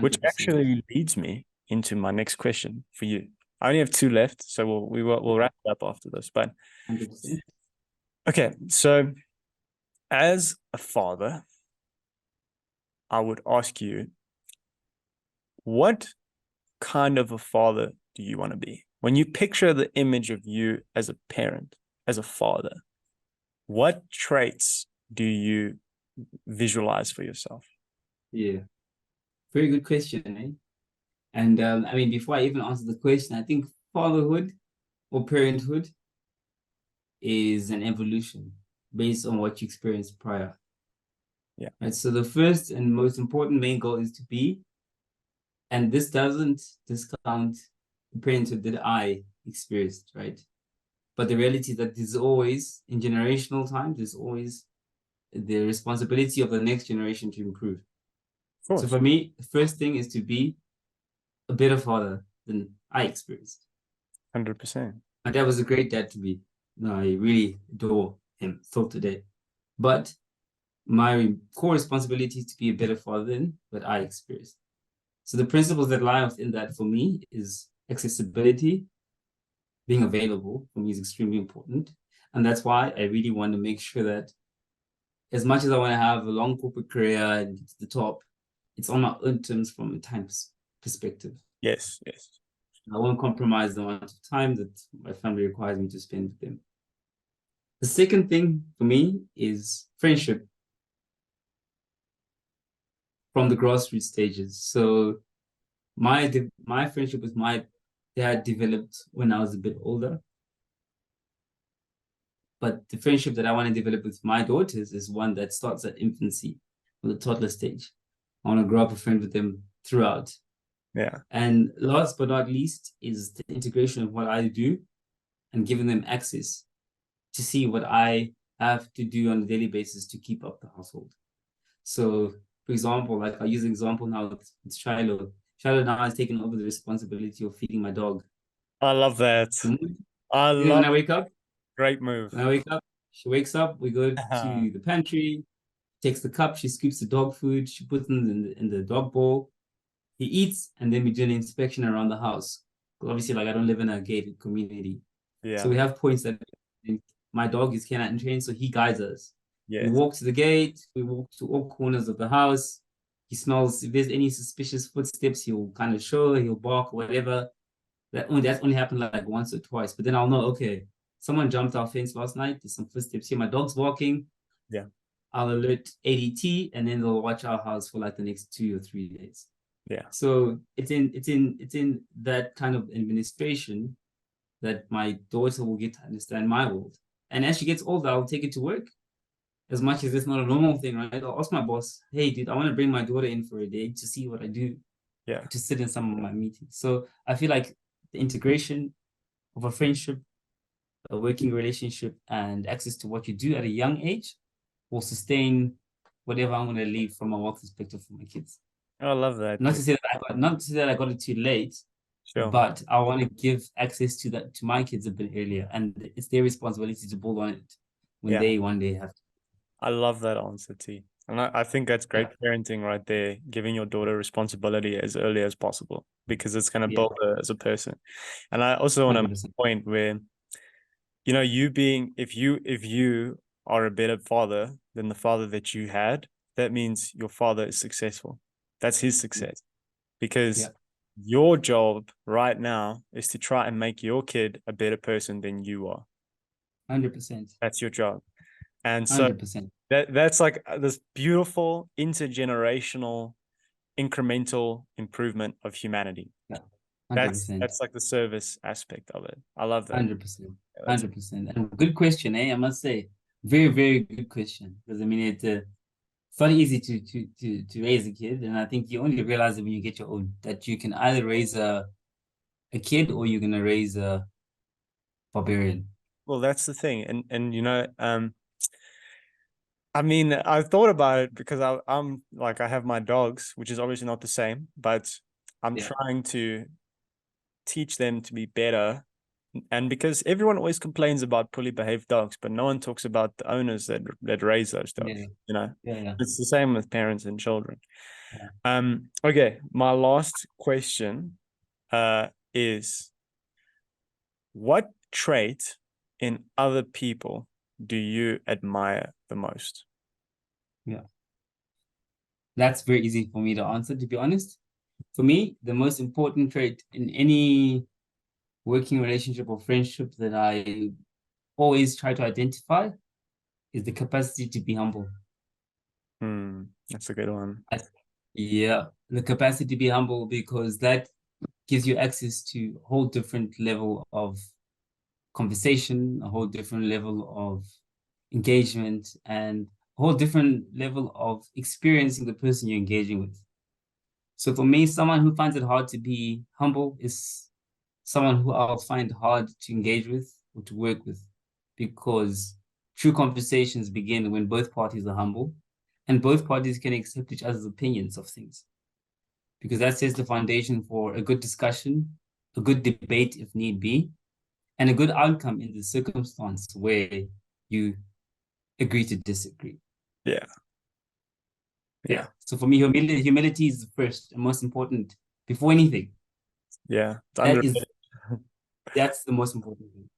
which 100%. actually leads me into my next question for you. I only have two left, so we'll wrap it up after this. But 100%. okay, so as a father, I would ask you, what kind of a father do you want to be? When you picture the image of you as a parent, as a father, what traits do you visualize for yourself? Yeah. Very good question, eh? And I mean, before I even answer the question, I think fatherhood or parenthood is an evolution based on what you experienced prior. Yeah. Right. So the first and most important main goal is to be, and this doesn't discount the parenthood that I experienced, right? But the reality is that there's always, in generational time, there's always the responsibility of the next generation to improve. Of So course. for me, the first thing is to be a better father than I experienced. 100%. My dad was a great dad to me. No, I really adore him till today. But my core responsibility is to be a better father than what I experienced. So the principles that lie within that for me is accessibility, being available for me is extremely important. And that's why I really want to make sure that as much as I want to have a long corporate career and get to the top, it's on my own terms from a time perspective. Yes, yes. I won't compromise the amount of time that my family requires me to spend with them. The second thing for me is friendship from the grassroots stages. So my friendship with my dad developed when I was a bit older. But the friendship that I want to develop with my daughters is one that starts at infancy, or the toddler stage. I want to grow up a friend with them throughout. Yeah. And last but not least is the integration of what I do and giving them access to see what I have to do on a daily basis to keep up the household. So, for example, like I use an example now with Shiloh. Shiloh now has taken over the responsibility of feeding my dog. I love that. So I when love I wake up, Great move. when I wake up, she wakes up, we go to the pantry, takes the cup, she scoops the dog food, she puts it in the dog bowl. He eats, and then we do an inspection around the house. Obviously, like I don't live in a gated community. So Yeah. we have points that my dog is canine trained, so he guides us. We Yes. walk to the gate, we walk to all corners of the house. He smells, if there's any suspicious footsteps, he'll kind of show, he'll bark, whatever. That's only happened like once or twice. But then I'll know, okay, someone jumped our fence last night, there's some footsteps here. My dog's walking. Yeah. I'll alert ADT, and then they'll watch our house for like the next 2 or 3 days. Yeah. So it's in that kind of administration that my daughter will get to understand my world. And as she gets older, I'll take it to work. As much as it's not a normal thing, right? I'll ask my boss, hey, dude, I want to bring my daughter in for a day to see what I do, Yeah. to sit in some of my meetings. So I feel like the integration of a friendship, a working relationship, and access to what you do at a young age will sustain whatever I'm going to leave from a work perspective for my kids. I love that. Not to say that I got it too late, Sure. but I want to give access to that to my kids a bit earlier, and it's their responsibility to build on it when Yeah. they one day have to. I love that answer, T. And I think that's great Yeah, parenting right there, giving your daughter responsibility as early as possible because it's going to yeah, build her as a person. And I also want to make 100%. a point where, you being, if you are a better father than the father that you had, that means your father is successful. That's his success. Because Yeah, your job right now is to try and make your kid a better person than you are. 100%, That's your job. And so 100%. that's like this beautiful intergenerational incremental improvement of humanity. Yeah, That's 100%, that's like the service aspect of it. I love that. 100%, Yeah, that's 100%. And good question, eh? I must say, very, very good question. Because I mean, it's not easy to raise a kid, and I think you only realize it when you get your own, that you can either raise a kid or you're gonna raise a barbarian. well, that's the thing. And I mean, I've thought about it because I'm like I have my dogs, which is obviously not the same, but I'm Yeah, trying to teach them to be better And because everyone always complains about poorly behaved dogs, but no one talks about the owners that raise those dogs. Yeah, You know, yeah. it's the same with parents and children. Yeah. Okay, my last question is, what trait in other people do you admire the most? Yeah. That's very easy for me to answer, to be honest. For me, the most important trait in any working relationship or friendship that I always try to identify is the capacity to be humble. That's a good one. Yeah, the capacity to be humble, because that gives you access to a whole different level of conversation, a whole different level of engagement, and a whole different level of experiencing the person you're engaging with. So for me, someone who finds it hard to be humble is someone who I'll find hard to engage with or to work with, because true conversations begin when both parties are humble and both parties can accept each other's opinions of things, because that sets the foundation for a good discussion, a good debate if need be, and a good outcome in the circumstance where you agree to disagree. Yeah. Yeah. So for me, humility is the first and most important before anything. Yeah. It's That underrated. is that's the most important thing.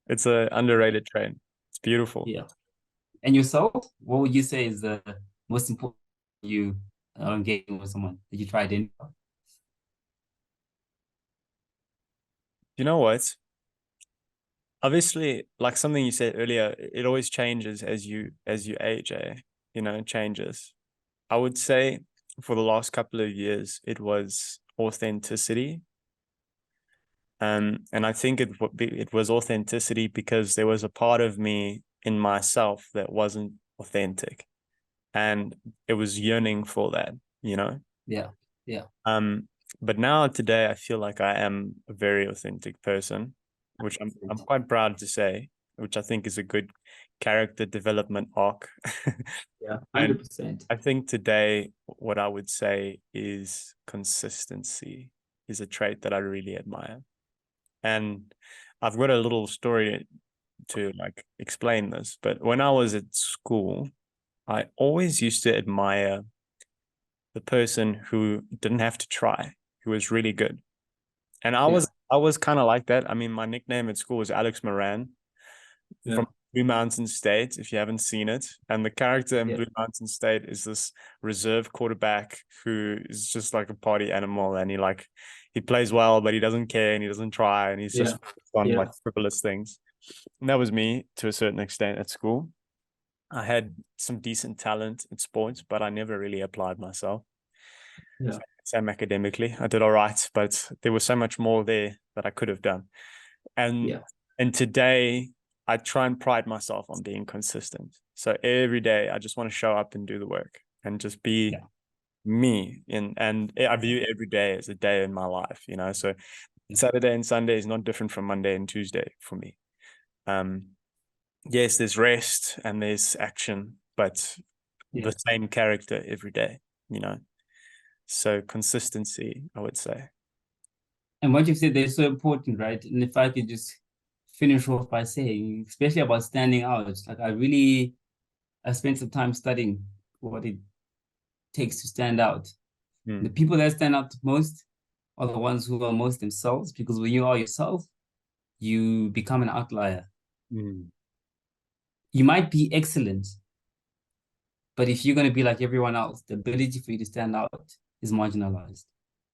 It's a underrated trait. It's beautiful. Yeah. And yourself, what would you say is the most important you engaging with someone that you try to identify? You know what? Obviously, like something you said earlier, it always changes as you age, eh? You know, it changes. I would say for the last couple of years, it was authenticity. And I think it was authenticity because there was a part of me in myself that wasn't authentic, and it was yearning for that, you know. Yeah. Yeah. But now today, I feel like I am a very authentic person, which I'm quite proud to say, which I think is a good character development arc. Yeah. And 100%. I think today, what I would say is consistency is a trait that I really admire. And I've got a little story to like explain this, but when I was at school, I always used to admire the person who didn't have to try, who was really good. And I Yeah. was kind of like that. I mean, my nickname at school was Alex Moran Yeah. from Blue Mountain State, if you haven't seen it. And the character in Yeah. Blue Mountain State is this reserve quarterback who is just like a party animal, and he plays well, but he doesn't care and he doesn't try, and he's just Yeah. focused on Yeah. like frivolous things. And that was me to a certain extent at school. I had some decent talent in sports, but I never really applied myself. Yeah. Same academically, I did all right, but there was so much more there that I could have done. And Yeah. and today I try and pride myself on being consistent. So every day I just want to show up and do the work and just be Yeah. me. And I view every day as a day in my life, you know. So Yeah. Saturday and Sunday is not different from Monday and Tuesday for me. Yes, there's rest and there's action, but the Yeah. same character every day, you know. So consistency, I would say. And what you've said there is so important, right? And if I could just finish off by saying, especially about standing out, like I spent some time studying what it takes to stand out. The people that stand out most are the ones who are most themselves, because when you are yourself, you become an outlier. Mm. You might be excellent, but if you're going to be like everyone else, the ability for you to stand out is marginalized.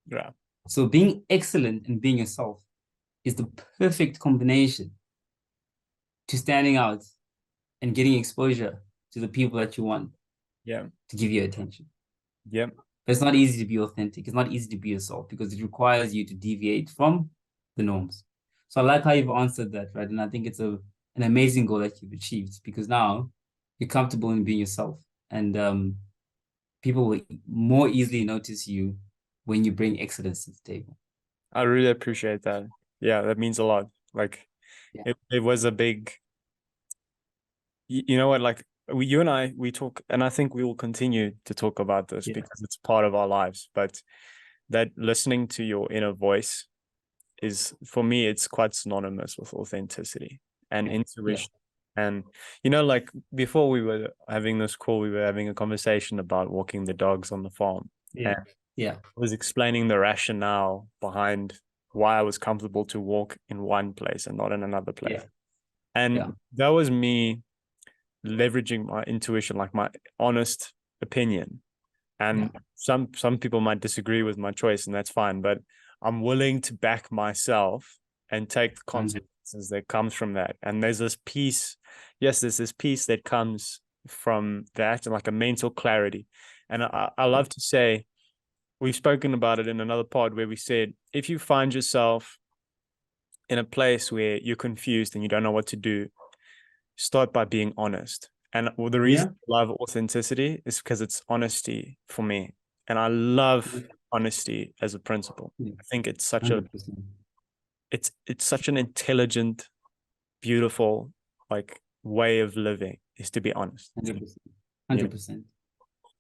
Yeah. So being excellent and being yourself is the perfect combination to standing out and getting exposure to the people that you want Yeah. to give you attention. Yeah. But it's not easy to be authentic. It's not easy to be yourself because it requires you to deviate from the norms. So I like how you've answered that, right? And I think it's an amazing goal that you've achieved, because now you're comfortable in being yourself, and people will more easily notice you when you bring excellence to the table. I really appreciate that. Yeah, that means a lot. Like Yeah. it was a big, you know what, like you and we talk, and I think we will continue to talk about this Yeah. because it's part of our lives. But that listening to your inner voice for me, it's quite synonymous with authenticity and Yeah. intuition. And like before we were having this call, we were having a conversation about walking the dogs on the farm. Yeah. And Yeah. I was explaining the rationale behind why I was comfortable to walk in one place and not in another place. Yeah. And Yeah. that was me leveraging my intuition, like my honest opinion. And some people might disagree with my choice, and that's fine, but I'm willing to back myself and take the consequences that comes from that. And there's this peace. Yes, there's this peace that comes from that, and like a mental clarity. And I love to say, we've spoken about it in another pod where we said, if you find yourself in a place where you're confused and you don't know what to do, start by being honest. And the reason I love authenticity is because it's honesty for me. And I love honesty as a principle. I think it's such 100%. it's such an intelligent, beautiful, like, way of living, is to be honest. 100%. 100%.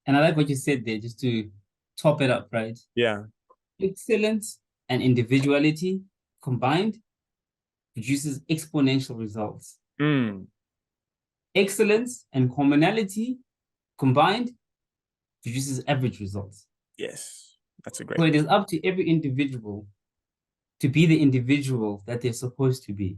And I like what you said there, just to top it up, right? Yeah. Excellence and individuality combined produces exponential results. Excellence and commonality combined produces average results. Yes, that's a great. So it is up to every individual to be the individual that they're supposed to be,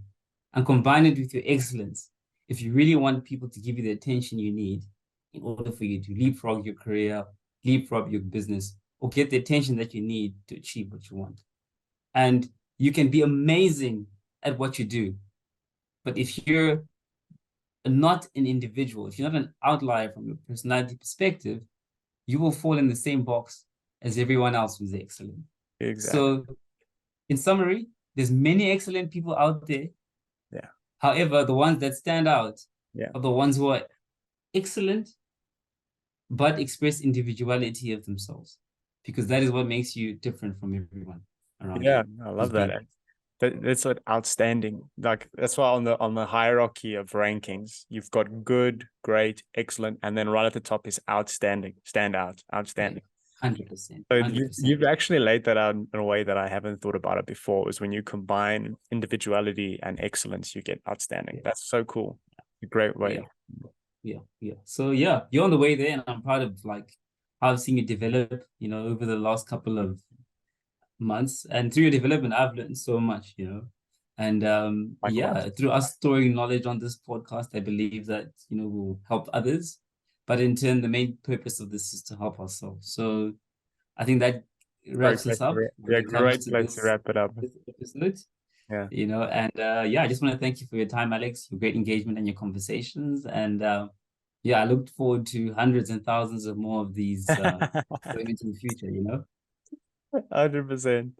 and combine it with your excellence if you really want people to give you the attention you need in order for you to leapfrog your career, leapfrog your business, or get the attention that you need to achieve what you want. And you can be amazing at what you do, but if you're not an individual, if you're not an outlier from a personality perspective, you will fall in the same box as everyone else who's excellent. Exactly. So in summary, there's many excellent people out there. Yeah. However, the ones that stand out are the ones who are excellent, but express individuality of themselves, because that is what makes you different from everyone around you. Yeah, I love that. That's what outstanding. Like, that's why on the hierarchy of rankings, you've got good, great, excellent, and then right at the top is outstanding, stand out, outstanding. 100%. So you've actually laid that out in a way that I haven't thought about it before. Is when you combine individuality and excellence, you get outstanding. That's so cool. A great way. Yeah. So yeah, you're on the way there, and I'm proud of like how I've seen you develop, over the last couple of months. And through your development, I've learned so much, And through us storing knowledge on this podcast, I believe that will help others. But in turn, the main purpose of this is to help ourselves. So I think that wraps us up. Yeah, great place to wrap it up. Episode. Yeah. I just want to thank you for your time, Alex, your great engagement and your conversations. And I look forward to hundreds and thousands of more of these going into the future, 100%.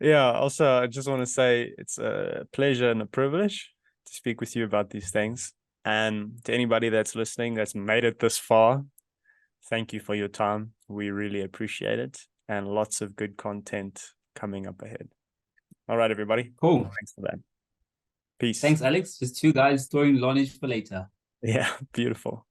Yeah, also, I just want to say it's a pleasure and a privilege to speak with you about these things. And to anybody that's listening, that's made it this far, thank you for your time. We really appreciate it. And lots of good content coming up ahead. All right, everybody. Cool. Thanks for that. Peace. Thanks, Alex. Just two guys storing knowledge for later. Yeah, beautiful.